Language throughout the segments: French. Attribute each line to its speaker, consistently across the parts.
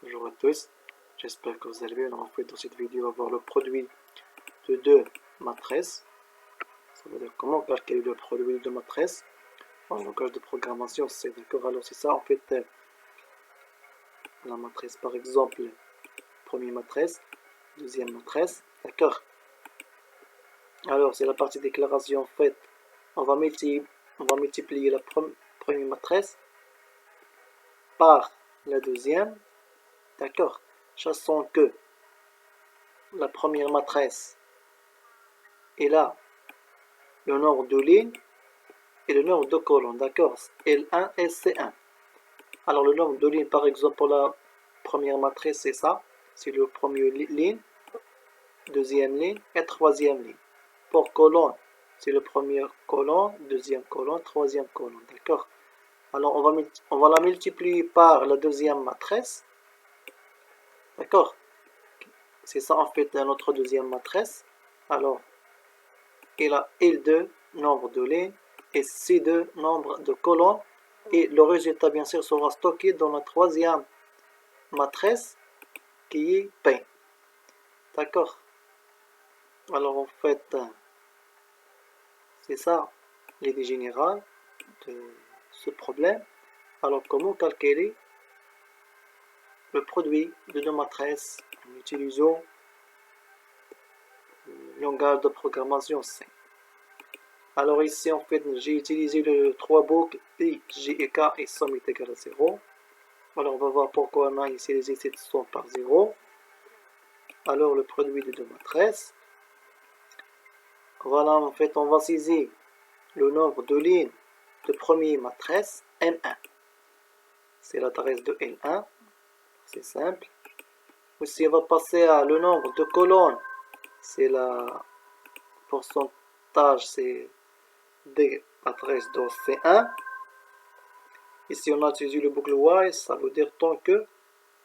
Speaker 1: Bonjour à tous, j'espère que vous allez bien. En fait, dans cette vidéo, on va voir le produit de deux matrices. Ça veut dire comment calculer le produit de deux matrices en langage de programmation C. D'accord, alors c'est ça en fait la matrice, par exemple, première matrice, deuxième matrice. D'accord, alors c'est la partie déclaration. En fait, on va multiplier la première matrice par la deuxième. D'accord, sachant que la première matrice est là le nombre de lignes et le nombre de colonnes, d'accord, L1 et C1. Alors le nombre de lignes, par exemple, pour la première matrice, c'est ça, c'est le premier ligne, deuxième ligne et troisième ligne. Pour colonne, c'est le premier colonne, deuxième colonne, troisième colonne, d'accord. Alors on va la multiplier par la deuxième matrice, d'accord. C'est ça en fait notre deuxième matrice. Alors il a L2, nombre de lignes, et C2, nombre de colonnes. Et le résultat, bien sûr, sera stocké dans la troisième matrice qui est P. D'accord? Alors, en fait, c'est ça l'idée générale de ce problème. Alors, comment calculer le produit de deux matrices en utilisant le langage de programmation C? Alors ici, en fait, j'ai utilisé le 3 boucles I, J et K et somme est égale à 0. Alors, on va voir pourquoi on a utilisé cette somme par 0. Alors, le produit de deux matrices. Voilà, en fait, on va saisir le nombre de lignes de première matrice, M1. C'est l'adresse de L1. C'est simple. Aussi, on va passer à le nombre de colonnes. C'est la pourcentage, c'est des adresses de C1. Ici, on a utilisé le boucle while, ça veut dire tant que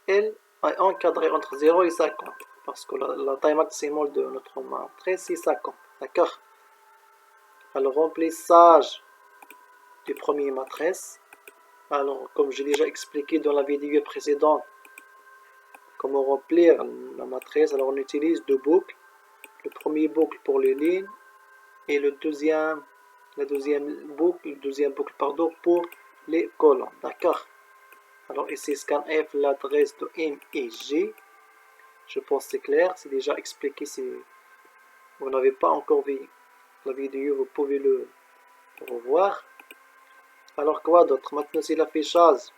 Speaker 1: L est encadré entre 0 et 50. Parce que la taille maximale de notre matrice, c'est 50. D'accord? Alors, remplissage du premier matrice. Alors, comme j'ai déjà expliqué dans la vidéo précédente, comment remplir la matrice, alors on utilise deux boucles. Le premier boucle pour les lignes et la deuxième boucle pour les colonnes. D'accord? Alors ici, scanf, l'adresse de M et G. Je pense que c'est clair, c'est déjà expliqué. Si vous n'avez pas encore vu la vidéo, vous pouvez le revoir. Alors quoi d'autre? Maintenant, c'est l'affichage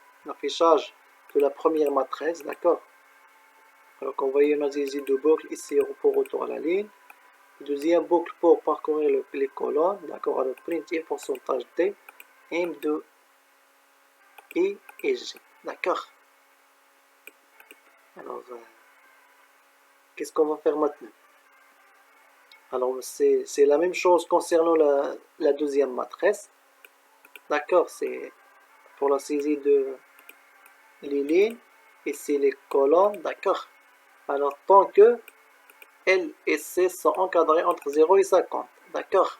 Speaker 1: de la première matrice, d'accord? Alors qu'on voit, on a utilisé deux boucles ici pour retour à la ligne. Deuxième boucle pour parcourir les colonnes, d'accord? Alors print et pourcentage D, M2 I et G, d'accord? Alors, qu'est-ce qu'on va faire maintenant? Alors, c'est la même chose concernant la deuxième matrice, d'accord? C'est pour la saisie de les lignes, ici les colonnes, d'accord? Alors, tant que L et C sont encadrés entre 0 et 50, d'accord?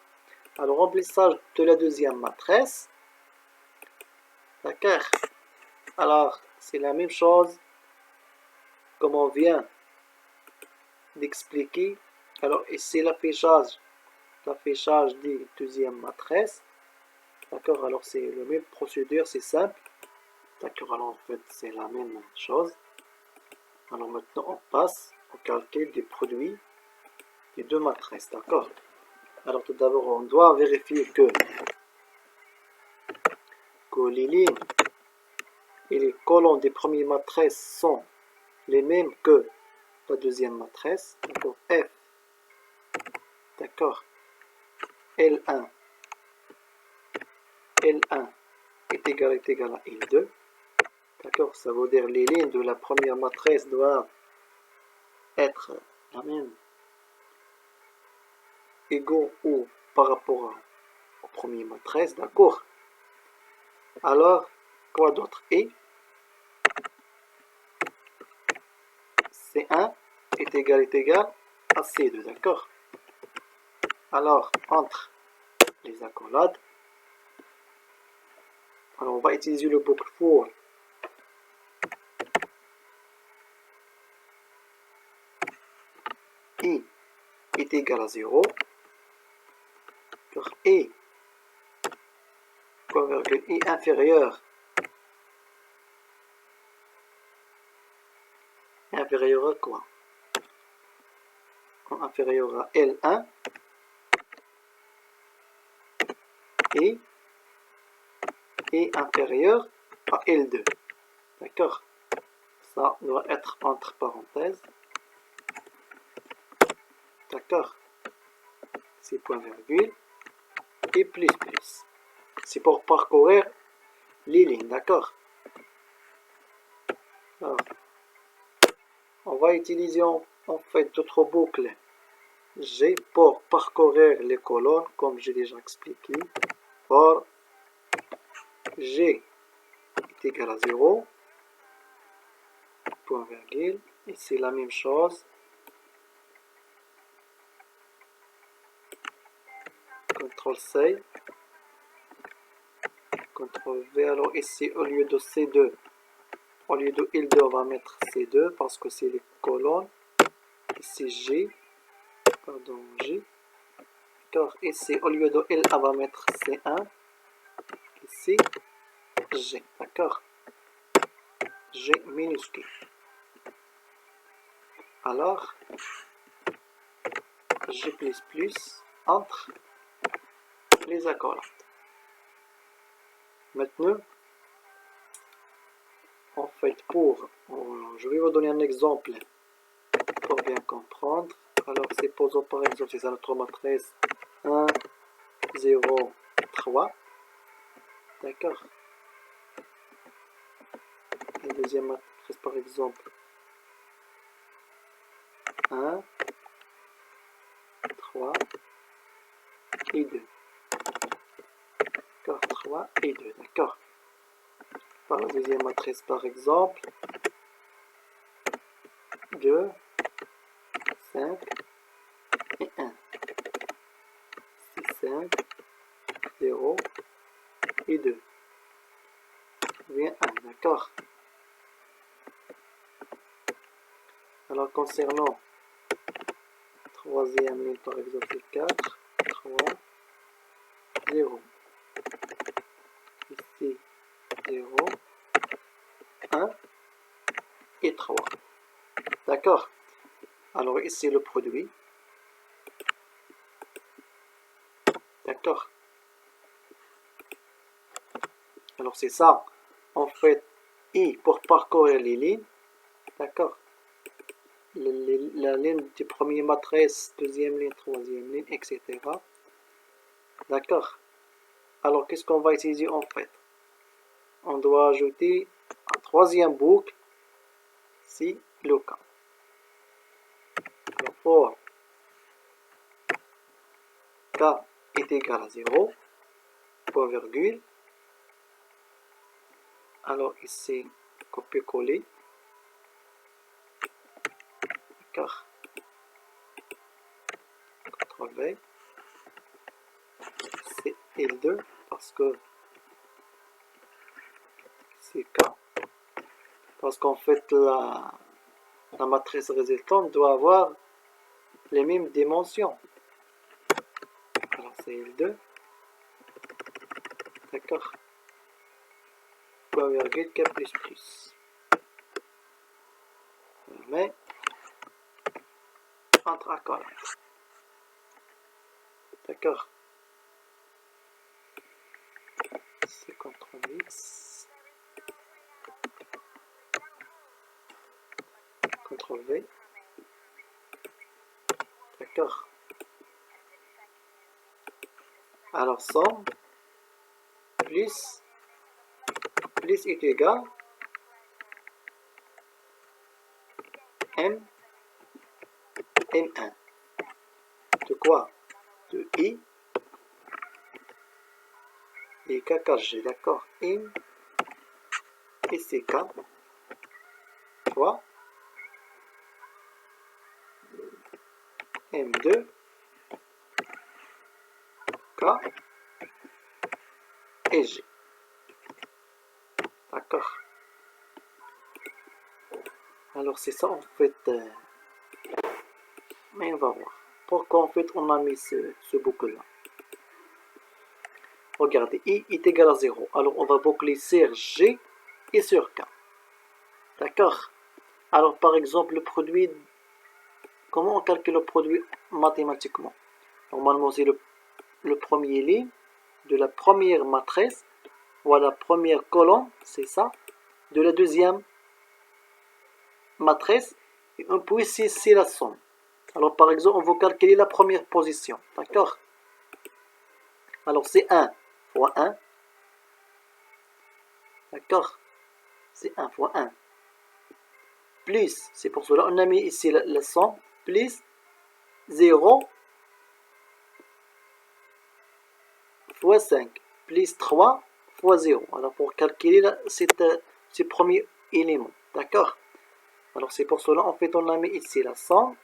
Speaker 1: Alors, remplissage de la deuxième matrice, d'accord? Alors, c'est la même chose comme on vient d'expliquer. Alors, ici l'affichage des deuxième matrice, d'accord? Alors, c'est la même procédure, c'est simple, d'accord? Alors, en fait, c'est la même chose. Alors, maintenant, on passe au calcul des produits des deux matrices, d'accord? Alors, tout d'abord, on doit vérifier que les lignes et les colonnes des premières matrices sont les mêmes que la deuxième matrice, d'accord? F, d'accord? L1 est égal à L2, d'accord? Ça veut dire les lignes de la première matrice doivent être la même, égaux ou par rapport au premier matrice, d'accord? Alors, quoi d'autre? Et C1 est égal à C2, d'accord? Alors, entre les accolades, alors on va utiliser le boucle for est égal à 0, et point virgule est inférieur à quoi? Inférieur à L1 et inférieur à L2. D'accord? Ça doit être entre parenthèses. D'accord? C'est point virgule et plus plus. C'est pour parcourir les lignes. D'accord? Alors, on va utiliser en fait d'autres boucles G pour parcourir les colonnes, comme j'ai déjà expliqué. For G est égal à 0, point virgule, et c'est la même chose. CTRL-C, CTRL-V. Alors ici, au lieu de C2, au lieu de L2, on va mettre C2 parce que c'est les colonnes. Ici G, pardon, G. D'accord, ici, au lieu de L, on va mettre C1. Ici, G. D'accord, G minuscule. Alors, G++ entre les accolades. Maintenant, en fait, je vais vous donner un exemple pour bien comprendre. Alors, supposons par exemple, c'est notre matrice 1, 0, 3. D'accord. La deuxième matrice, par exemple, 1, 3 et 2. D'accord, 3 et 2. D'accord. Par la deuxième matrice, par exemple, 2, 5 et 1. 6, 5, 0 et 2. Bien 1, d'accord. Alors concernant troisième ligne, par exemple, c'est 4, 3, 0. Ici, 0, 1 et 3. D'accord. Alors ici le produit. D'accord. Alors c'est ça. En fait, I pour parcourir les lignes. D'accord. La ligne du premier matrice, deuxième ligne, troisième ligne, etc. D'accord. Alors qu'est-ce qu'on va utiliser en fait? On doit ajouter un troisième boucle si le cas. Alors for K est égal à 0, point virgule. Alors ici, copier-coller. D'accord. CTRL-V. C'est L2 parce que c'est K. Parce qu'en fait, la matrice résultante doit avoir les mêmes dimensions. Alors c'est L2. D'accord. Point virgule K++. Mais entre accolades. D'accord. C'est CTRL-X. CTRL-V. D'accord. Alors somme plus est égal M1. De quoi? De I et KKG. D'accord. M et CK fois M2 K et G. D'accord. Alors c'est ça en fait. Mais on va voir. pourquoi en fait on a mis ce boucle-là. Regardez, I est égal à 0. Alors on va boucler sur G et sur K. D'accord? Alors par exemple, le produit, comment on calcule le produit mathématiquement? Normalement, c'est le premier ligne de la première matrice, ou la première colonne, c'est ça, de la deuxième matrice, et un puis c'est la somme. Alors par exemple, on va calculer la première position, d'accord? Alors c'est 1 fois 1, d'accord? C'est 1 fois 1. Plus, c'est pour cela on a mis ici la somme, plus 0 fois 5, plus 3 fois 0. Alors pour calculer ce premier élément, d'accord? Alors c'est pour cela, en fait, on a mis ici la somme.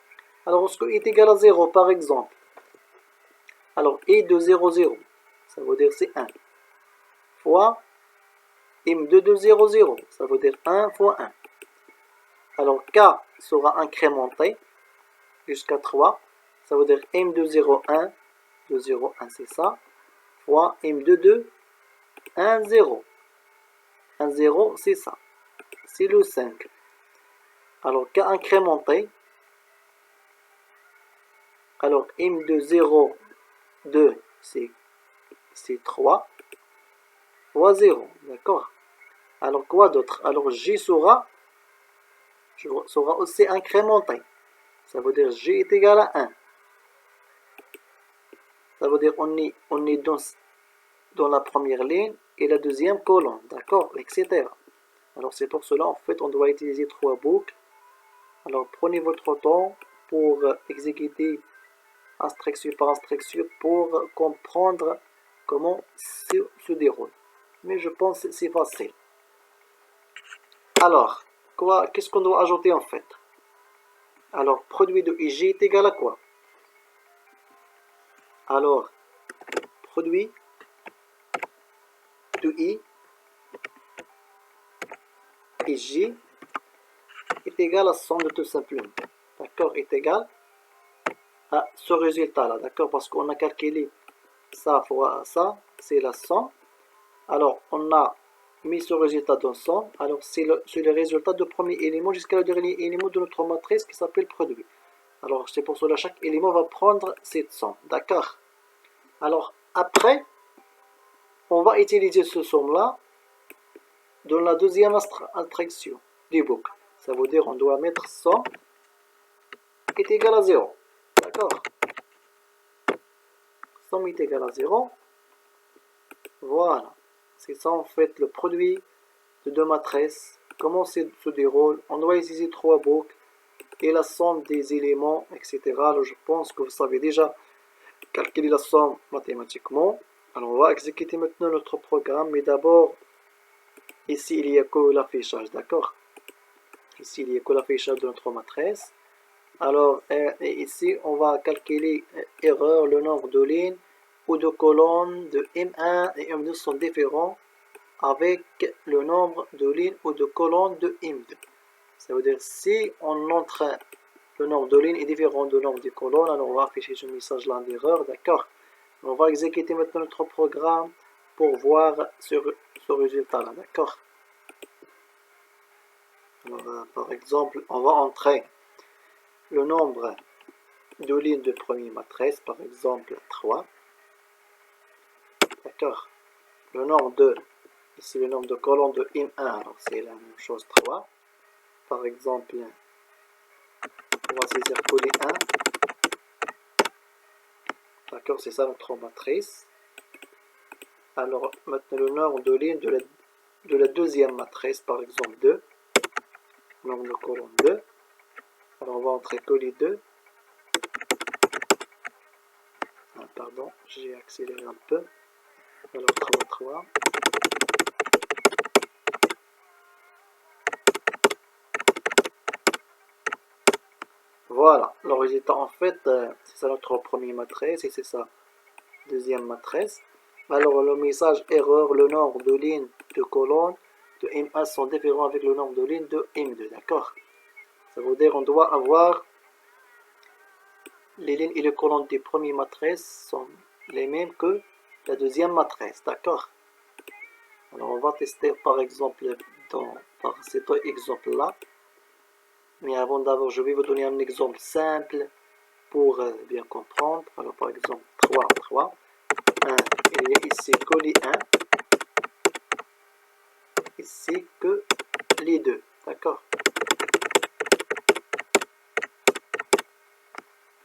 Speaker 1: Alors lorsque i est égal à 0, par exemple, alors i de 0, 0, ça veut dire c'est 1, fois m2 de 0, 0, ça veut dire 1 fois 1. Alors k sera incrémenté jusqu'à 3, ça veut dire m de 0, 1, de 0, 1, c'est ça, fois m2 de 1, 0. 1, 0, c'est ça, c'est le 5. Alors k incrémenté, alors m de 0, 2, c'est 3, fois 0, d'accord? Alors quoi d'autre? Alors J sera aussi incrémenté. Ça veut dire J est égal à 1. Ça veut dire on est dans la première ligne et la deuxième colonne, d'accord? Etc. Alors c'est pour cela, en fait, on doit utiliser 3 boucles. Alors prenez votre temps pour exécuter instruction par instruction pour comprendre comment se déroule. Mais je pense que c'est facile. Alors, qu'est-ce qu'on doit ajouter en fait? Alors, produit de IJ est égal à quoi? Alors, produit de I et J est égal à somme de tout simplement. D'accord? Est égal à ce résultat-là. D'accord? Parce qu'on a calculé ça fois ça, c'est la somme. Alors, on a mis ce résultat dans somme. Alors, c'est le résultat du premier élément jusqu'à le dernier élément de notre matrice qui s'appelle produit. Alors, c'est pour cela que chaque élément va prendre cette somme. D'accord? Alors, après, on va utiliser ce somme-là dans la deuxième instruction du boucle. Ça veut dire on doit mettre somme est égal à 0. D'accord? Somme est égal à 0. Voilà. C'est ça en fait le produit de deux matrices. Comment se déroule? On doit utiliser 3 boucles et la somme des éléments, etc. Alors, je pense que vous savez déjà calculer la somme mathématiquement. Alors on va exécuter maintenant notre programme, mais d'abord, ici il n'y a que l'affichage, d'accord? Ici il n'y a que l'affichage de notre matrice. Alors ici on va calculer erreur, le nombre de lignes ou de colonnes de M1 et M2 sont différents avec le nombre de lignes ou de colonnes de M2. Ça veut dire si on entre le nombre de lignes est différent du nombre de colonnes, alors on va afficher ce message là d'erreur, d'accord? On va exécuter maintenant notre programme pour voir ce résultat là, d'accord? Par exemple, on va entrer le nombre de lignes de première matrice, par exemple 3, d'accord? Le nombre de, ici le nombre de colonnes de M1, alors c'est la même chose 3. Par exemple, on va saisir coller 1. D'accord, c'est ça notre matrice. Alors maintenant le nombre de lignes de la deuxième matrice, par exemple 2. Nombre de colonnes 2. Alors on va entrer coller 2. Ah, pardon, j'ai accéléré un peu. Alors 3, 3. Voilà, le résultat en fait, c'est ça notre première matrice et c'est ça deuxième matrice. Alors le message erreur, le nombre de lignes de colonnes de M1 sont différents avec le nombre de lignes de M2, d'accord? Ça veut dire on doit avoir les lignes et les colonnes des premières matrices sont les mêmes que la deuxième matrice, d'accord? Alors on va tester par exemple par cet exemple-là. Mais avant d'abord, je vais vous donner un exemple simple pour bien comprendre. Alors par exemple 3, 3. 1, il y a ici que les 1. Ici que les 2, d'accord?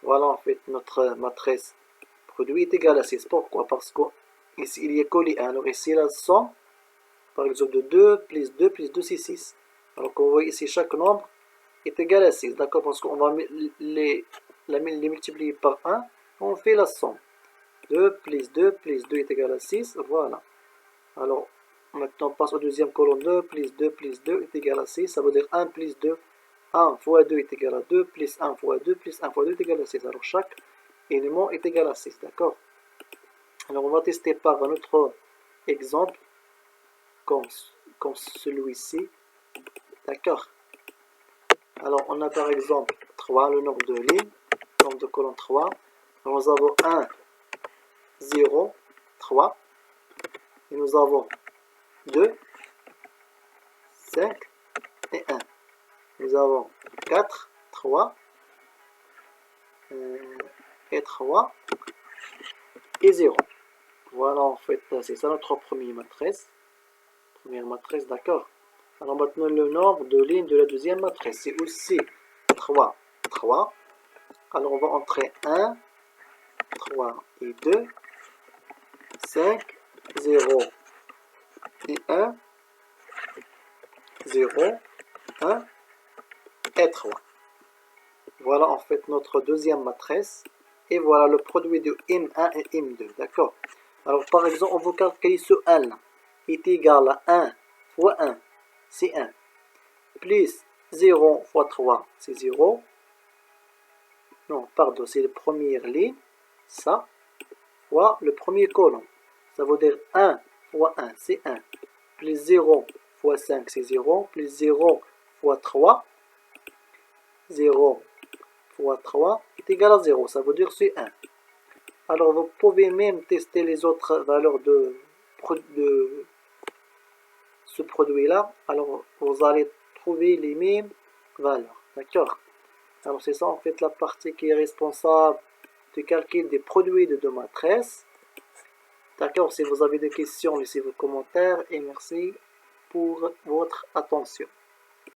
Speaker 1: Voilà en fait notre matrice produit est égal à 6. Pourquoi? Parce qu'ici il y a que les 1. Alors ici la somme, par exemple de 2 plus 2 plus 2 c'est 6. Alors on voit ici chaque nombre est égal à 6, d'accord? Parce qu'on va les multiplier par 1, on fait la somme. 2 plus 2 plus 2 est égal à 6, voilà. Alors maintenant on passe au deuxième colonne. 2 plus 2 plus 2 est égal à 6, ça veut dire 1 plus 2, 1 fois 2 est égal à 2, plus 1 fois 2, plus 1 fois 2 est égal à 6. Alors chaque élément est égal à 6, d'accord? Alors on va tester par un autre exemple, comme celui-ci, d'accord? Alors on a par exemple 3, le nombre de lignes, nombre de colonnes 3. Alors, nous avons 1, 0, 3. Et nous avons 2, 5 et 1. Nous avons 4, 3 et 3 et 0. Voilà en fait, c'est ça notre première matrice. Première matrice, d'accord. Alors maintenant le nombre de lignes de la deuxième matrice, c'est aussi 3, 3. Alors on va entrer 1, 3 et 2, 5, 0 et 1, 0, 1 et 3. Voilà en fait notre deuxième matrice. Et voilà le produit de M1 et M2, d'accord? Alors par exemple, on veut calculer ce 1 est égal à 1 fois 1, c'est 1. Plus 0 fois 3, c'est 0. Non, pardon, c'est la première ligne, ça, fois le premier colonne. Ça veut dire 1 fois 1, c'est 1. Plus 0 fois 5, c'est 0. Plus 0 fois 3, 0 fois 3 est égal à 0. Ça veut dire c'est 1. Alors vous pouvez même tester les autres valeurs de ce produit-là. Alors vous allez trouver les mêmes valeurs. D'accord? Alors c'est ça en fait la partie qui est responsable du calcul des produits de deux matrices. D'accord? Si vous avez des questions, laissez vos commentaires et merci pour votre attention.